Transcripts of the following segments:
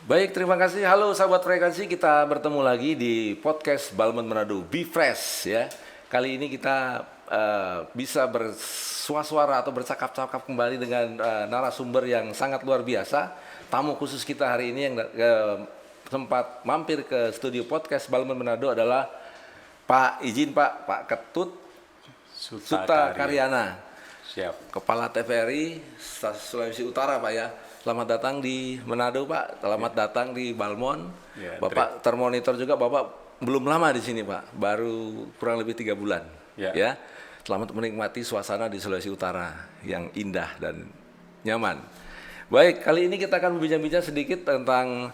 Baik, terima kasih. Halo sahabat frekuensi, kita bertemu lagi di podcast Balmond Manado Be Fresh ya. Kali ini kita bisa bersuara-suara atau bercakap-cakap kembali dengan narasumber yang sangat luar biasa. Tamu khusus kita hari ini yang sempat mampir ke studio podcast Balmond Manado adalah Pak Ketut Suta Karyana, Siap. Kepala TVRI Sulawesi Utara, Pak ya. Selamat datang di Manado, Pak. Selamat datang di Balmond. Ya, Bapak termonitor juga, Bapak belum lama di sini, Pak. Baru kurang lebih 3 bulan. Ya. Selamat menikmati suasana di Sulawesi Utara yang indah dan nyaman. Baik, kali ini kita akan berbincang-bincang sedikit tentang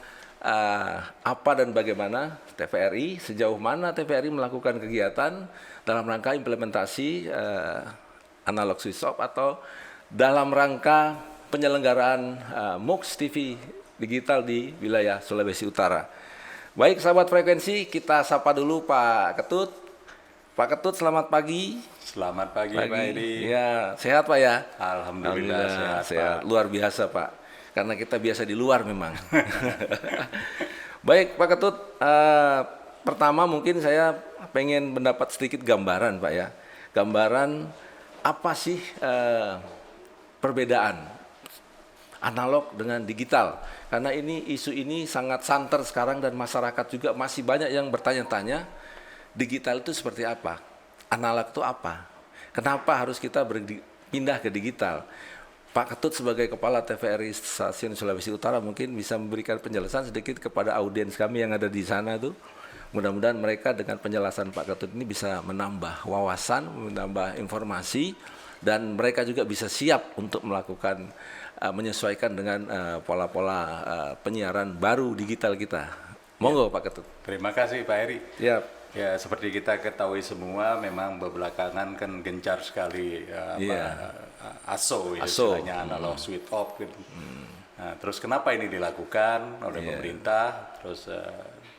apa dan bagaimana TVRI, sejauh mana TVRI melakukan kegiatan dalam rangka implementasi analog switch off atau dalam rangka penyelenggaraan MUX TV digital di wilayah Sulawesi Utara. Baik sahabat frekuensi, kita sapa dulu Pak Ketut. Pak Ketut, selamat pagi. Selamat pagi. Pak Edi. Ya, sehat Pak ya? Alhamdulillah sehat. Luar biasa Pak, karena kita biasa di luar memang. Baik Pak Ketut, pertama mungkin saya pengen mendapat sedikit gambaran Pak ya. Gambaran apa sih perbedaan analog dengan digital, karena isu ini sangat santer sekarang dan masyarakat juga masih banyak yang bertanya-tanya digital itu seperti apa, analog itu apa, kenapa harus kita berpindah ke digital. Pak Ketut sebagai Kepala TVRI Stasiun Sulawesi Utara mungkin bisa memberikan penjelasan sedikit kepada audiens kami yang ada di sana tuh. Mudah-mudahan mereka dengan penjelasan Pak Ketut ini bisa menambah wawasan, menambah informasi, dan mereka juga bisa siap untuk melakukan menyesuaikan dengan pola-pola penyiaran baru digital kita. Monggo Pak Ketut. Terima kasih Pak Eri. Ya. Ya, seperti kita ketahui semua, memang belakangan kan gencar sekali ASO, istilahnya analog switch off. Gitu. Nah, terus kenapa ini dilakukan oleh pemerintah? Terus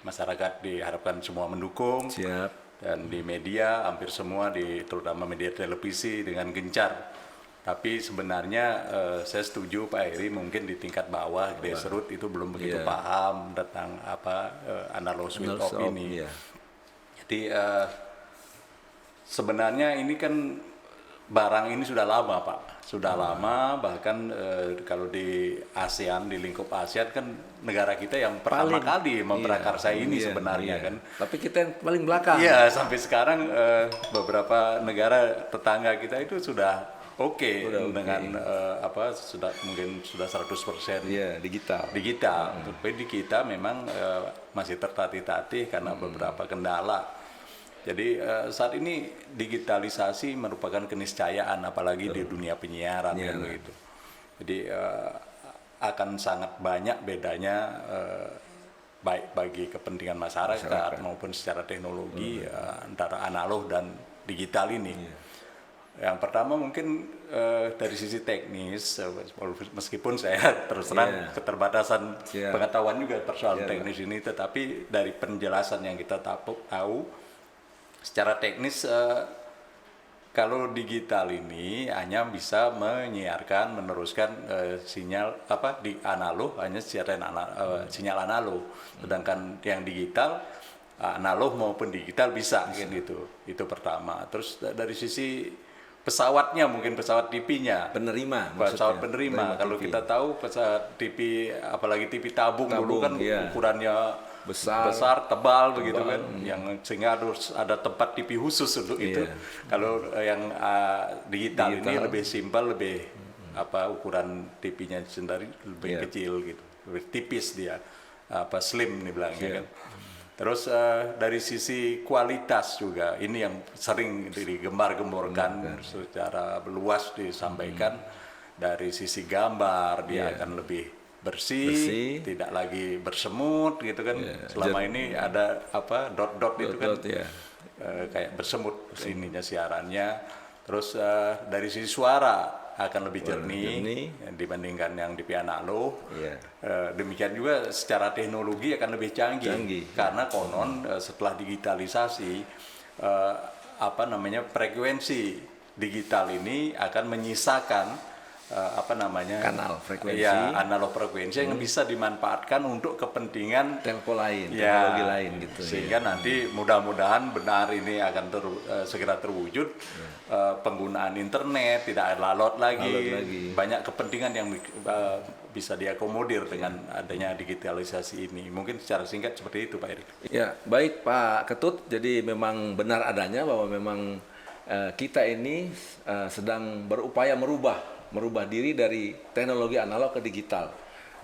masyarakat diharapkan semua mendukung. Siap. Dan di media hampir semua, terutama media televisi dengan gencar. Tapi sebenarnya saya setuju Pak Eri, mungkin di tingkat bawah grassroots itu belum begitu paham tentang apa analog switch off ini. Jadi sebenarnya ini kan barang ini sudah lama Pak, sudah lama, bahkan kalau di ASEAN, di lingkup ASEAN kan negara kita yang pertama kali memprakarsai ini sebenarnya kan. Tapi kita yang paling belakang. Iya, sampai sekarang beberapa negara tetangga kita itu sudah dengan mungkin sudah 100% digital. Tapi di kita memang masih tertatih-tatih karena beberapa kendala. Jadi saat ini digitalisasi merupakan keniscayaan, apalagi di dunia penyiaran kan begitu. Jadi akan sangat banyak bedanya, baik bagi kepentingan masyarakat maupun secara teknologi antara analog dan digital ini. Yang pertama mungkin dari sisi teknis, meskipun saya terus terang keterbatasan pengetahuan juga persoalan teknis ini, tetapi dari penjelasan yang kita tahu secara teknis, kalau digital ini hanya bisa menyiarkan, meneruskan sinyal di analog, hanya sinyal analog, sedangkan yang digital analog maupun digital bisa gitu. Itu pertama. Terus dari sisi pesawatnya, mungkin pesawat TV-nya, pesawat penerima. Kalau kita tahu pesawat TV, apalagi TV tabung dulu kan ukurannya besar, tebal begitu kan, yang sehingga harus ada tempat TV khusus untuk itu. Kalau yang digital ini lebih simpel, lebih ukuran TV-nya sendiri lebih kecil gitu, lebih tipis dia, slim nih bilangnya kan. Terus dari sisi kualitas juga, ini yang sering digembar-gemborkan secara luas disampaikan. Dari sisi gambar, dia akan lebih bersih, tidak lagi bersemut gitu kan. Selama ini ada dot-dot itu kan, kayak bersemut ininya siarannya. Terus dari sisi suara akan lebih jernih dibandingkan yang di analog. Demikian juga secara teknologi akan lebih canggih. Karena konon setelah digitalisasi frekuensi digital ini akan menyisakan apa namanya, Kanal frekuensi. ya analog frekuensi yang bisa dimanfaatkan untuk kepentingan telco lain, ya, teknologi lain gitu. sehingga nanti mudah-mudahan benar ini akan segera terwujud, penggunaan internet tidak alot lagi, banyak kepentingan yang bisa diakomodir dengan adanya digitalisasi ini. Mungkin secara singkat seperti itu Pak Eri. Ya, baik Pak Ketut. Jadi memang benar adanya bahwa memang kita ini sedang berupaya merubah diri dari teknologi analog ke digital.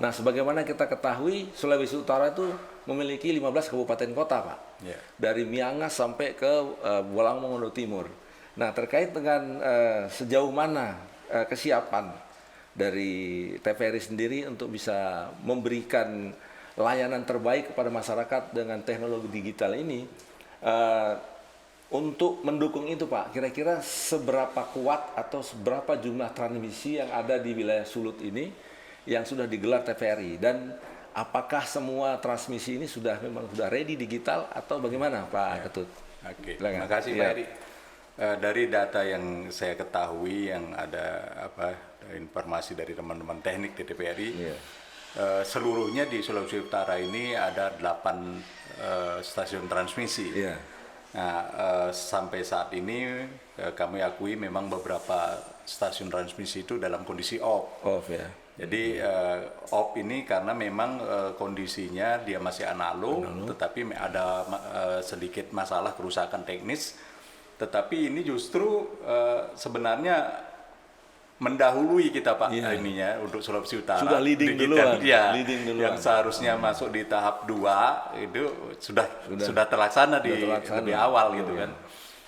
Nah, sebagaimana kita ketahui, Sulawesi Utara itu memiliki 15 kabupaten kota, Pak. Ya. Dari Miangas sampai ke Bolang Mongondo Timur. Nah, terkait dengan sejauh mana kesiapan dari TVRI sendiri untuk bisa memberikan layanan terbaik kepada masyarakat dengan teknologi digital ini, untuk mendukung itu Pak, kira-kira seberapa kuat atau seberapa jumlah transmisi yang ada di wilayah Sulut ini yang sudah digelar TVRI, dan apakah semua transmisi ini memang sudah ready digital atau bagaimana Pak Ketut? Oke, terima kasih Pak Eri. Dari data yang saya ketahui, yang ada informasi dari teman-teman teknik di TVRI, seluruhnya di Sulawesi Utara ini ada 8 stasiun transmisi. Nah, sampai saat ini kami akui memang beberapa stasiun transmisi itu dalam kondisi off. Ya. Jadi off ini karena memang kondisinya dia masih analog, tetapi ada sedikit masalah kerusakan teknis. Tetapi ini justru sebenarnya mendahului kita Pak, ininya untuk Sulawesi Utara. Sudah leading duluan. Yang seharusnya masuk di tahap 2 itu sudah terlaksana lebih awal gitu kan.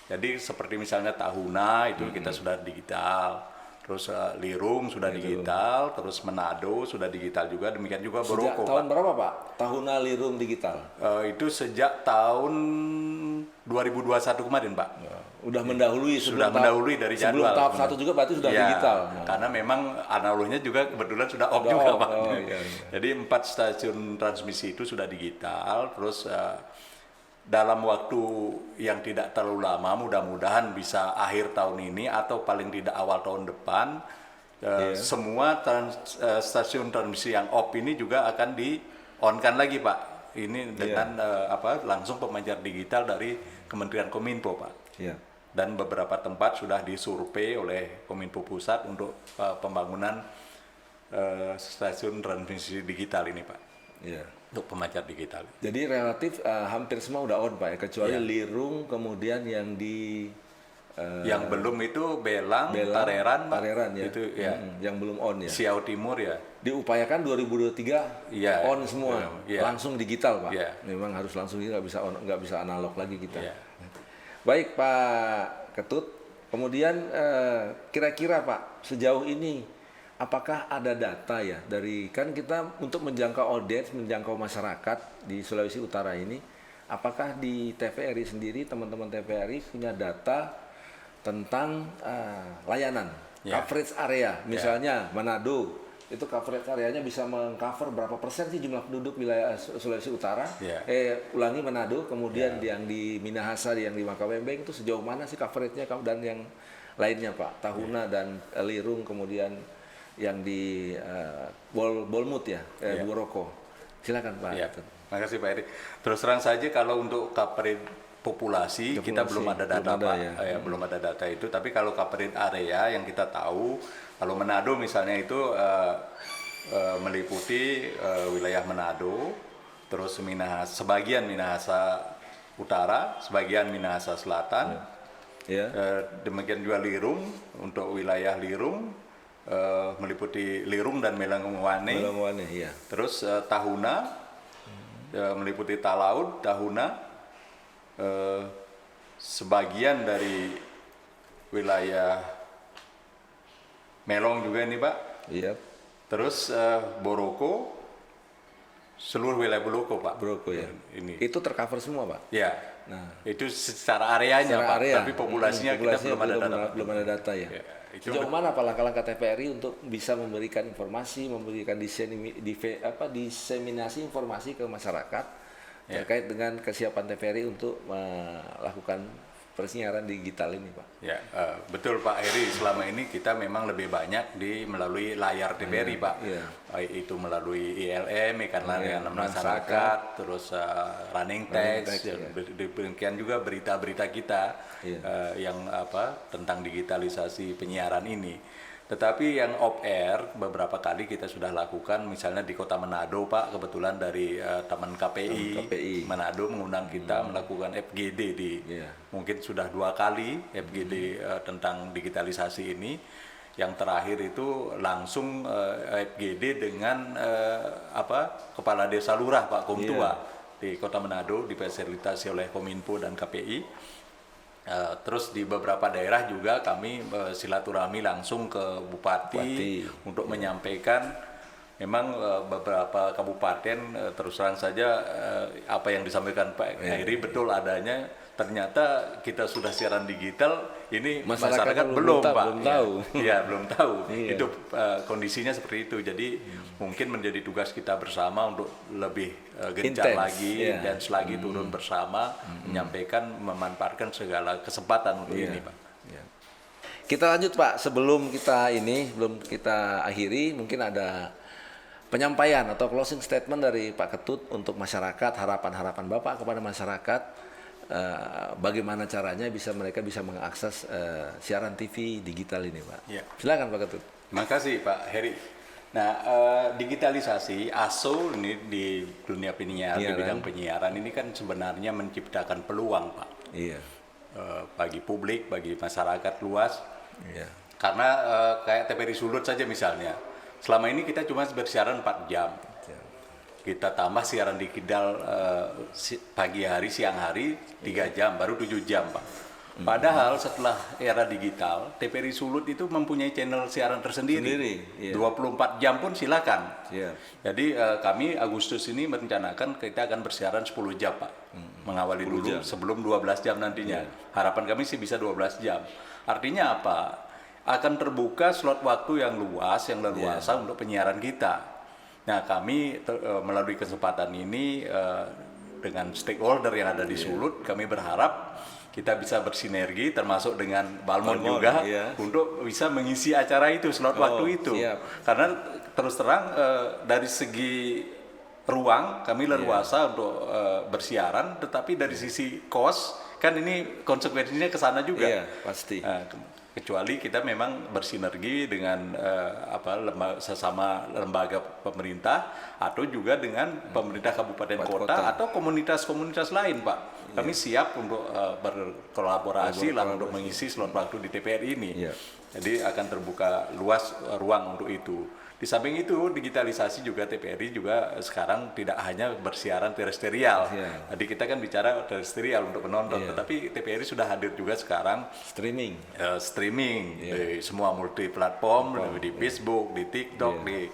Jadi seperti misalnya Tahuna itu kita sudah digital, terus Lirung sudah digital, terus Manado sudah digital juga, demikian juga Boroko. Sejak tahun berapa Pak? Tahuna Lirung digital? Itu sejak tahun 2021 kemarin Pak. Udah mendahului dari jadwal. Sebelum tahap 1 juga berarti sudah digital. Karena memang analognya juga kebetulan sudah off juga Pak. Jadi 4 stasiun transmisi itu sudah digital, terus dalam waktu yang tidak terlalu lama, mudah-mudahan bisa akhir tahun ini atau paling tidak awal tahun depan, semua stasiun transmisi yang off ini juga akan di-on-kan lagi Pak. Ini dengan langsung pemancar digital dari Kementerian Kominfo Pak. Dan beberapa tempat sudah disurvei oleh Kominfo Pusat untuk pembangunan stasiun transmisi digital ini Pak. Untuk pemancar digital. Jadi relatif hampir semua udah on Pak ya, kecuali Lirung, kemudian yang di yang belum itu Belang Tareran ya. Itu ya. Yang belum on ya. Siau Timur ya. Diupayakan 2023 on semua, langsung digital Pak. Memang harus langsung, nggak bisa analog lagi kita. Baik Pak Ketut, kemudian kira-kira Pak, sejauh ini apakah ada data ya dari, kan kita untuk menjangkau audiens, menjangkau masyarakat di Sulawesi Utara ini, apakah di TVRI sendiri, teman-teman TVRI punya data tentang layanan, coverage area, misalnya Manado, itu coverage areanya bisa mengcover berapa persen sih jumlah penduduk wilayah Sulawesi Utara? Ulangi Manado, kemudian yang di Minahasa, yang di Makawembeng itu sejauh mana sih coveragenya, dan yang lainnya Pak, Tahuna dan Lirung, kemudian yang di Bolmut ya, Boroko. Silakan Pak. Terima kasih Pak Eri. Terus terang saja kalau untuk coverage populasi kita belum ada data Pak. Belum ada data itu. Tapi kalau coverage area yang kita tahu, kalau Manado misalnya itu meliputi wilayah Manado, terus sebagian Minahasa Utara, sebagian Minahasa Selatan. Demikian juga Lirung, untuk wilayah Lirung meliputi Lirung dan Melangwane. Terus Tahuna meliputi Talaud, Tahuna, sebagian dari wilayah Melong juga ini Pak. Terus Boroko, seluruh wilayah Boroko Pak. Ini. Itu tercover semua Pak? Nah, itu secara areanya Pak. Tapi populasinya kita belum ada data. Ya. Sejauh mana Pak langkah-langkah TVRI untuk bisa memberikan informasi, memberikan diseminasi informasi ke masyarakat terkait dengan kesiapan TVRI untuk melakukan persiaran digital ini, Pak? Ya, betul Pak Heri. Selama ini kita memang lebih banyak melalui layar TVRI, Pak. Iya. Baik itu melalui ILM, iklan layanan masyarakat. masyarakat, terus running text, text, demikian juga berita-berita kita yang tentang digitalisasi penyiaran ini. Tetapi yang off air beberapa kali kita sudah lakukan, misalnya di Kota Manado, Pak, kebetulan dari Taman KPI Manado mengundang kita melakukan FGD mungkin sudah 2 kali FGD tentang digitalisasi ini. Yang terakhir itu langsung FGD dengan Kepala Desa Lurah, Pak Komtua di Kota Manado, difasilitasi oleh Kominfo dan KPI. Terus di beberapa daerah juga kami silaturahmi langsung ke bupati untuk menyampaikan memang beberapa kabupaten terus terang saja apa yang disampaikan Pak Heri betul adanya. Ternyata kita sudah siaran digital, ini masyarakat belum Pak. Belum tahu. Iya, belum tahu. Itu kondisinya seperti itu. Jadi mungkin menjadi tugas kita bersama untuk lebih gencar lagi dan selagi turun bersama menyampaikan, memanfaatkan segala kesempatan untuk ini, Pak. Kita lanjut, Pak. Sebelum kita akhiri, mungkin ada penyampaian atau closing statement dari Pak Ketut untuk masyarakat, harapan-harapan Bapak kepada masyarakat. Bagaimana caranya mereka bisa mengakses siaran TV digital ini, Pak? Ya. Silakan Pak Ketut. Terima kasih Pak Heri. Nah, digitalisasi ASO ini di dunia penyiaran, di bidang penyiaran ini kan sebenarnya menciptakan peluang, Pak. Iya. Bagi publik, bagi masyarakat luas. Iya. Karena kayak TVRI Sulut saja misalnya, selama ini kita cuma bersiaran 4 jam. Kita tambah siaran digital pagi hari, siang hari 3 jam, baru 7 jam, Pak. Padahal setelah era digital, TVRI Sulut itu mempunyai channel siaran tersendiri. 24 jam pun silakan. Jadi kami Agustus ini merencanakan kita akan bersiaran 10 jam, Pak. Mengawali dulu sebelum 12 jam nantinya. Harapan kami sih bisa 12 jam. Artinya apa? Akan terbuka slot waktu yang luas, yang leluasa untuk penyiaran kita. Nah, kami melalui kesempatan ini dengan stakeholder yang ada di Sulut, kami berharap kita bisa bersinergi termasuk dengan Balmond juga untuk bisa mengisi acara itu, slot waktu itu. Karena terus terang dari segi ruang kami leluasa untuk bersiaran, tetapi dari sisi cost kan ini konsekuensinya ke sana juga. Iya, pasti. Kecuali kita memang bersinergi dengan sesama lembaga pemerintah atau juga dengan pemerintah kabupaten kota atau komunitas-komunitas lain, Pak. Kami siap untuk berkolaborasi untuk mengisi slot waktu di TVRI ini. Jadi akan terbuka luas ruang untuk itu. Di samping itu, digitalisasi juga TVRI juga sekarang tidak hanya bersiaran terestrial. Jadi kita kan bicara terestrial untuk penonton, tetapi TVRI sudah hadir juga sekarang streaming di semua multi platform, di Facebook, di TikTok, di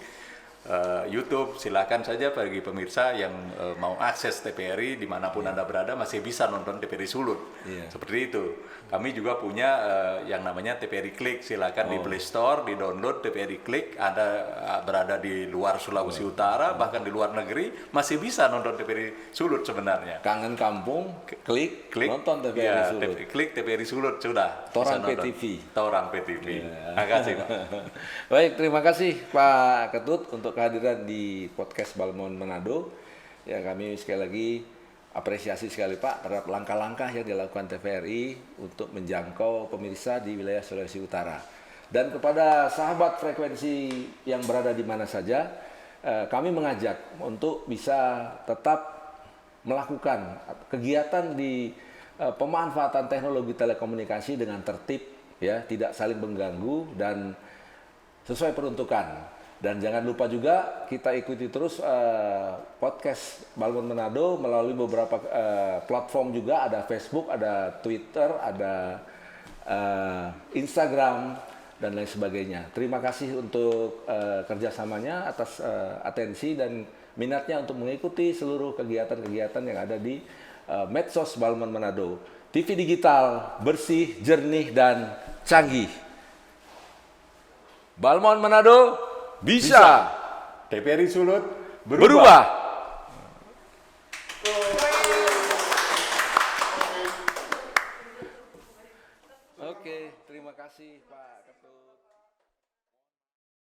YouTube. Silakan saja bagi pemirsa yang mau akses TVRI dimanapun Anda berada masih bisa nonton TVRI Sulut. Seperti itu. Kami juga punya yang namanya TVRI Klik. Silakan di Play Store, di download TVRI Klik. Anda berada di luar Sulawesi Utara, bahkan di luar negeri masih bisa nonton TVRI Sulut sebenarnya. Kangen kampung, klik nonton TVRI Sulut. Klik TVRI Sulut sudah. Torang PTV. Torang PTV. Terima kasih, Pak. Baik, terima kasih Pak Ketut untuk kehadiran di podcast Balmond Manado. Ya, kami sekali lagi apresiasi sekali Pak terhadap langkah-langkah yang dilakukan TVRI untuk menjangkau pemirsa di wilayah Sulawesi Utara. Dan kepada sahabat frekuensi yang berada di mana saja, kami mengajak untuk bisa tetap melakukan kegiatan di pemanfaatan teknologi telekomunikasi dengan tertib, ya, tidak saling mengganggu dan sesuai peruntukan. Dan jangan lupa juga kita ikuti terus podcast Balmond Manado melalui beberapa platform juga, ada Facebook, ada Twitter, ada Instagram dan lain sebagainya. Terima kasih untuk kerjasamanya atas atensi dan minatnya untuk mengikuti seluruh kegiatan-kegiatan yang ada di medsos Balmond Manado. TV digital bersih, jernih dan canggih. Balmond Manado bisa. TVRI Sulut berubah. Terima kasih Pak Ketut.